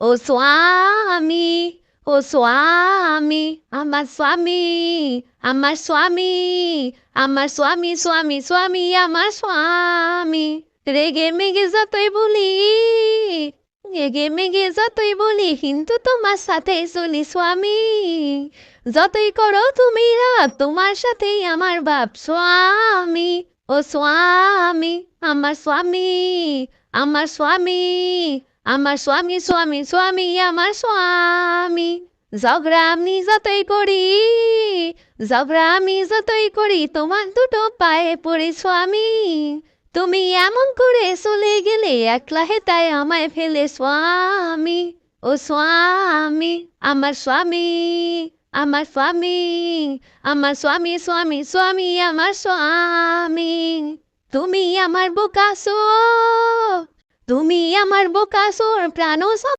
ও স্বামী, ও স্বামী, আমার স্বামী, আমার স্বামী, আমার স্বামী, স্বামী, স্বামী, আমার স্বামী। রেগে মেগে যতই বলি, রেগে মেগে যতই বলি, কিন্তু তোমার সাথে চলি স্বামী। যতই করো তুমি রাগ, তোমার সাথেই আমার বাপ স্বামী। ও স্বামী, আমার স্বামী, আমার স্বামী, আমার স্বামী, স্বামী, স্বামী, আমার স্বামী। ঝগড়া আমি যতই করি, ঝগড়া আমি যতই করি, তোমার দুটো পায়ে পড়ি স্বামী। তুমি এমন করে চলে গেলে, একলা হেতায় আমায় ফেলে স্বামী। ও স্বামী, আমার স্বামী, আমার স্বামী, আমার স্বামী, স্বামী, স্বামী, আমার স্বামী। তুমি আমার বোকা সোর, তুমি আমার বোকা সোর, প্রাণ